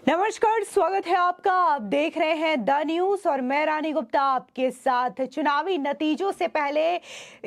नमस्कार, स्वागत है आपका। आप देख रहे हैं द न्यूज और मैं रानी गुप्ता आपके साथ। चुनावी नतीजों से पहले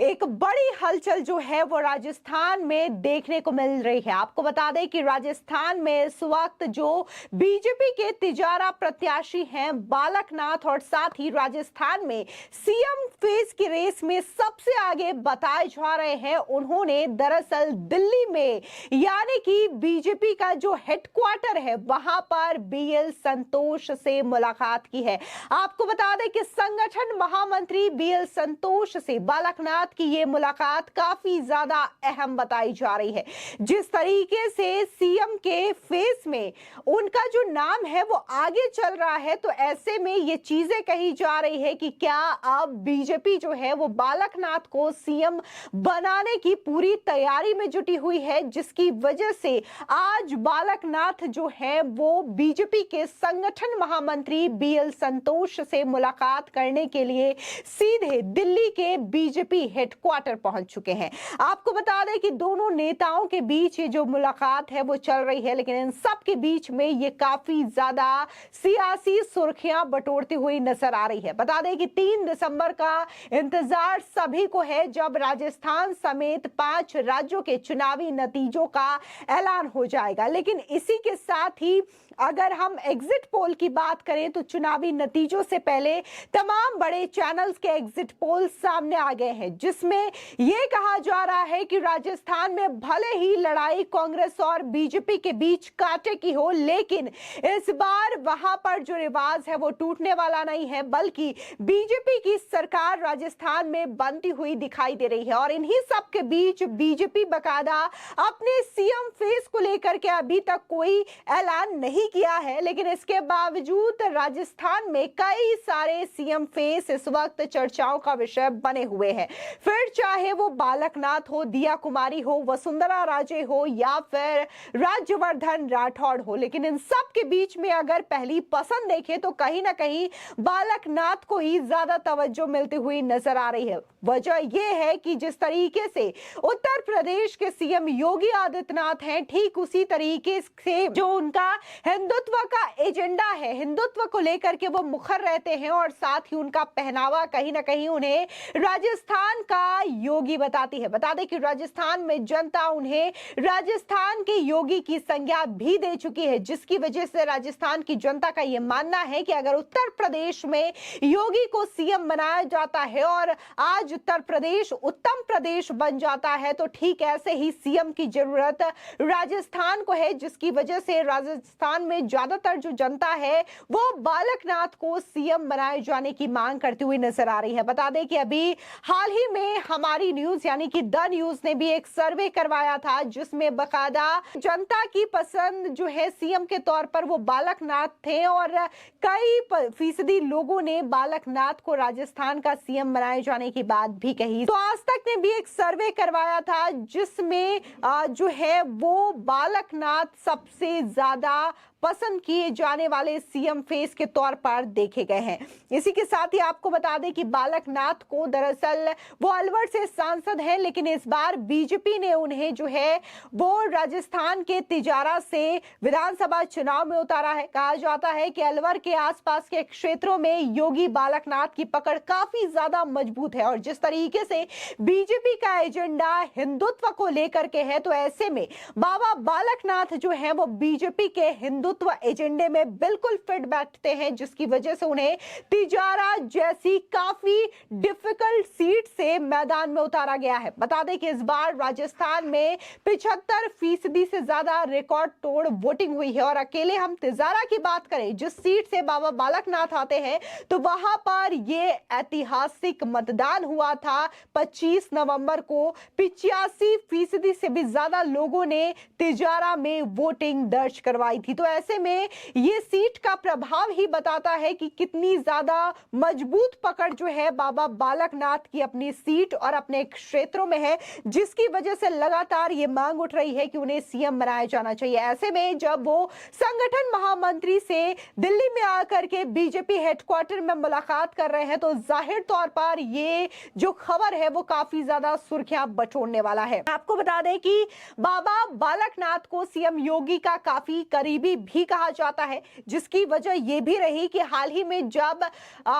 एक बड़ी हलचल जो है वो राजस्थान में देखने को मिल रही है। आपको बता दें कि राजस्थान में इस वक्त जो बीजेपी के तिजारा प्रत्याशी हैं बालकनाथ और साथ ही राजस्थान में सीएम फेस की रेस में सबसे आगे बताए जा रहे हैं, उन्होंने दरअसल दिल्ली में यानी कि बीजेपी का जो हेडक्वार्टर है वहां पर बीएल संतोष से मुलाकात की है। आपको बता दें कि संगठन महामंत्री बीएल संतोष से बालकनाथ की ये मुलाकात काफी ज्यादा अहम बताई जा रही है। जिस तरीके से सीएम के फेस में उनका जो नाम है वो आगे चल रहा है, तो ऐसे में ये चीजें कही जा रही है कि क्या अब बीजेपी जो है वो बालकनाथ को सीएम बनाने की पूरी तैयारी में जुटी हुई है, जिसकी वजह से आज बालकनाथ जो है वो बीजेपी के संगठन महामंत्री बीएल संतोष से मुलाकात करने के लिए सीधे दिल्ली के बीजेपी हेडक्वार्टर पहुंच चुके हैं। आपको बता दें कि दोनों नेताओं के बीच ये जो मुलाकात है वो चल रही है, लेकिन इन सब के बीच में ये काफी ज्यादा सियासी सुर्खियां बटोरती हुई नजर आ रही है। बता दें कि 3 दिसंबर का इंतजार सभी को है, जब राजस्थान समेत 5 राज्यों के चुनावी नतीजों का ऐलान हो जाएगा। लेकिन इसी के साथ ही अगर हम एग्जिट पोल की बात करें तो चुनावी नतीजों से पहले तमाम बड़े चैनल्स के एग्जिट पोल सामने आ गए हैं, जिसमें यह कहा जा रहा है कि राजस्थान में भले ही लड़ाई कांग्रेस और बीजेपी के बीच कांटे की हो, लेकिन इस बार वहां पर जो रिवाज है वो टूटने वाला नहीं है, बल्कि बीजेपी की सरकार राजस्थान में बनती हुई दिखाई दे रही है। और इन्हीं सब के बीच बीजेपी बकायदा अपने सीएम फेस को लेकर के अभी तक कोई ऐलान नहीं किया है, लेकिन इसके बावजूद राजस्थान में कई सारे सीएम फेस इस वक्त चर्चाओं का विषय बने हुए हैं। फिर चाहे वो बालकनाथ हो, दिया कुमारी हो, वसुंधरा राजे हो या फिर राज्यवर्धन राठौड़ हो, लेकिन इन सब के बीच में अगर पहली पसंद देखें तो कहीं ना कहीं बालकनाथ को ही ज्यादा तवज्जो मिलती हुई नजर आ रही है। वजह यह है कि जिस तरीके से उत्तर प्रदेश के सीएम योगी आदित्यनाथ हैं, ठीक उसी तरीके से जो उनका हिंदुत्व का एजेंडा है, हिंदुत्व को लेकर के वो मुखर रहते हैं और साथ ही उनका पहनावा कहीं ना कहीं उन्हें राजस्थान का योगी बताती है। बता दें कि राजस्थान में जनता उन्हें राजस्थान के योगी की संज्ञा भी दे चुकी है, जिसकी वजह से राजस्थान की जनता का यह मानना है कि अगर उत्तर प्रदेश में योगी को सीएम बनाया जाता है और आज उत्तर प्रदेश उत्तम प्रदेश बन जाता है, तो ठीक ऐसे ही सीएम की जरूरत राजस्थान को है, जिसकी वजह से राजस्थान में ज्यादातर जो जनता है वो बालकनाथ को सीएम बनाए जाने की मांग करती हुई नजर आ रही है। बता दें कि अभी हाल ही में हमारी न्यूज यानी कि द न्यूज ने भी एक सर्वे करवाया था, जिसमें बकायदा जनता की पसंद जो है सीएम के तौर पर वो बालकनाथ थे और कई फीसदी लोगों ने बालकनाथ को राजस्थान का सीएम बनाए जाने की बात भी कही। तो आज तक ने भी एक सर्वे करवाया था, जिसमें जो है वो बालकनाथ सबसे ज्यादा पसंद किए जाने वाले सीएम फेस के तौर पर देखे गए हैं। इसी के साथ ही आपको बता दें कि बालकनाथ को दरअसल वो अलवर से सांसद हैं, लेकिन इस बार बीजेपी ने उन्हें जो है वो राजस्थान के तिजारा से विधानसभा चुनाव में उतारा है। कहा जाता है कि अलवर के आसपास के क्षेत्रों में योगी बालकनाथ की पकड़ काफी ज्यादा मजबूत है और जिस तरीके से बीजेपी का एजेंडा हिंदुत्व को लेकर के है, तो ऐसे में बाबा बालकनाथ जो है वो बीजेपी के हिंदुत्व एजेंडे में बिल्कुल फिट बैठते हैं, जिसकी वजह से उन्हें तिजारा जैसी काफी डिफिकल्ट सीट से मैदान में उतारा गया है। बता दें कि इस बार राजस्थान में 75% से ज्यादा रिकॉर्ड तोड़ वोटिंग हुई है और अकेले हम तिजारा की बात करें, जिस सीट से बाबा बालकनाथ आते हैं, तो वहां पर यह ऐतिहासिक मतदान हुआ था 25 नवंबर को। 85% से भी ज्यादा लोगों ने तिजारा में वोटिंग दर्ज करवाई थी। तो ऐसे में ये सीट का प्रभाव ही बताता है कि कितनी ज्यादा मजबूत पकड़ जो है बाबा बालकनाथ की अपनी सीट और अपने क्षेत्रों में है, जिसकी वजह से लगातार ये मांग उठ रही है कि उन्हें सीएम बनाया जाना चाहिए। ऐसे में जब वो संगठन महामंत्री से दिल्ली में आकर के बीजेपी हेडक्वार्टर में मुलाकात कर रहे हैं, तो जाहिर तौर पर ये जो खबर है वो काफी ज्यादा सुर्खियां बटोरने वाला है। आपको बता दें कि बाबा बालकनाथ को सीएम योगी का काफी करीबी भी कहा जाता है, जिसकी वजह यह भी रही कि हाल ही में जब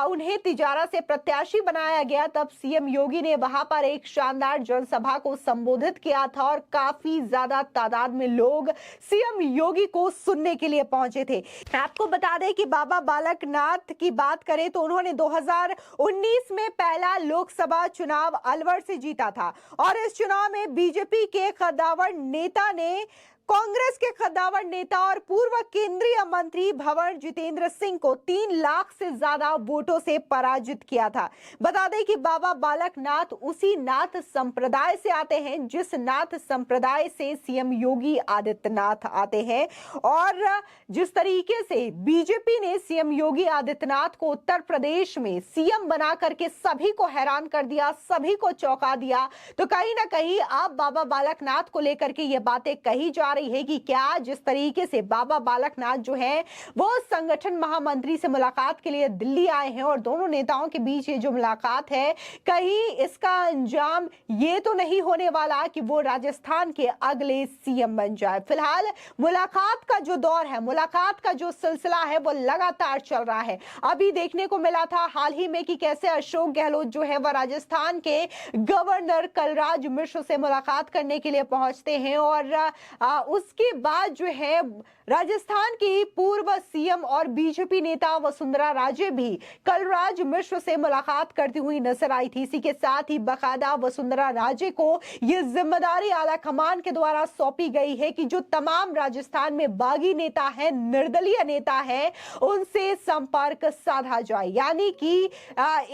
उन्हें तिजारा से प्रत्याशी बनाया गया तब सीएम योगी ने वहां पर एक शानदार जनसभा को संबोधित किया था और काफी ज्यादा तादाद में लोग सीएम योगी को सुनने के लिए पहुंचे थे। आपको बता दें कि बाबा बालकनाथ की बात करें तो उन्होंने 2019 में पहला लोकसभा चुनाव अलवर से जीता था और इस चुनाव में बीजेपी के कद्दावर नेता ने कांग्रेस के कद्दावर नेता और पूर्व केंद्रीय मंत्री भंवर जितेंद्र सिंह को 3 लाख से ज्यादा वोटों से पराजित किया था। बता दें कि बाबा बालकनाथ उसी नाथ संप्रदाय से आते हैं जिस नाथ संप्रदाय से सीएम योगी आदित्यनाथ आते हैं और जिस तरीके से बीजेपी ने सीएम योगी आदित्यनाथ को उत्तर प्रदेश में सीएम बना करके सभी को हैरान कर दिया, सभी को चौंका दिया, तो कहीं ना कहीं अब बाबा बालकनाथ को लेकर के ये बातें कही जा रही है कि क्या जिस तरीके से बाबा बालकनाथ जो है वो संगठन महामंत्री से मुलाकात के लिए दिल्ली आए हैं और दोनों नेताओं के बीच ये जो मुलाकात है, कहीं इसका अंजाम ये तो नहीं होने वाला कि वो राजस्थान के अगले सीएम बन जाए। फिलहाल मुलाकात का जो दौर है, मुलाकात का जो सिलसिला है वो लगातार चल रहा है। अभी देखने को मिला था हाल ही में कि कैसे अशोक गहलोत जो है वह राजस्थान के गवर्नर कलराज मिश्र से मुलाकात करने के लिए पहुंचते हैं और उसके बाद जो है राजस्थान की पूर्व सीएम और बीजेपी नेता वसुंधरा राजे भी कलराज मिश्र से मुलाकात करती हुई नजर आई थी। इसी के साथ ही बकायदा वसुंधरा राजे को यह जिम्मेदारी आला कमान के द्वारा सौंपी गई है कि जो तमाम राजस्थान में बागी नेता है, निर्दलीय नेता है, उनसे संपर्क साधा जाए। यानी कि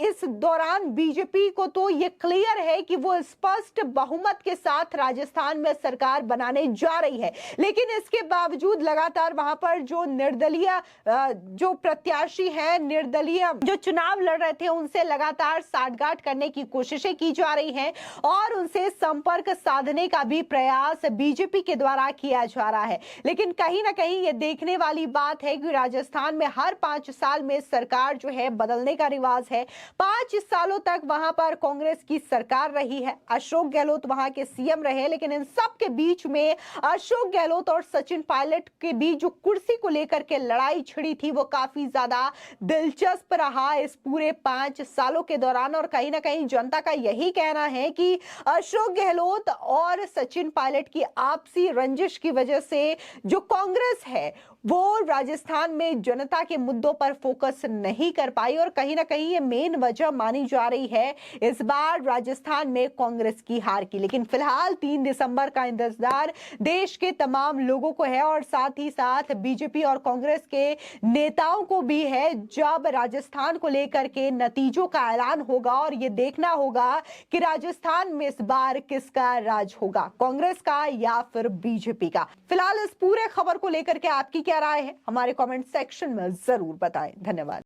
इस दौरान बीजेपी को तो ये क्लियर है कि वो स्पष्ट बहुमत के साथ राजस्थान में सरकार बनाने जा रही है, लेकिन इसके बावजूद लगातार वहां पर जो निर्दलीय जो प्रत्याशी है, निर्दलीय जो चुनाव लड़ रहे थे, उनसे लगातार साठगांठ करने की कोशिशें की जा रही हैं और उनसे संपर्क साधने का भी प्रयास बीजेपी के द्वारा किया जा रहा है। लेकिन कहीं ना कहीं ये देखने वाली बात है कि राजस्थान में हर 5 साल में सरकार जो है बदलने का रिवाज है। 5 सालों तक वहां पर कांग्रेस की सरकार रही है, अशोक गहलोत वहां के सीएम रहे, लेकिन इन सब के बीच में अशोक गहलोत और सचिन पायलट के बीच जो कुर्सी को लेकर के लड़ाई छिड़ी थी वो काफी ज्यादा दिलचस्प रहा इस पूरे 5 सालों के दौरान। और कहीं ना कहीं जनता का यही कहना है कि अशोक गहलोत और सचिन पायलट की आपसी रंजिश की वजह से जो कांग्रेस है वो राजस्थान में जनता के मुद्दों पर फोकस नहीं कर पाई और कहीं ना कहीं ये मेन वजह मानी जा रही है इस बार राजस्थान में कांग्रेस की हार की। लेकिन फिलहाल 3 दिसंबर का इंतजार देश के तमाम लोगों को है और साथ ही साथ बीजेपी और कांग्रेस के नेताओं को भी है, जब राजस्थान को लेकर के नतीजों का ऐलान होगा और ये देखना होगा कि राजस्थान में इस बार किसका राज होगा, कांग्रेस का या फिर बीजेपी का। फिलहाल इस पूरे खबर को लेकर के आपकी क्या राय है, हमारे कमेंट सेक्शन में जरूर बताएं। धन्यवाद।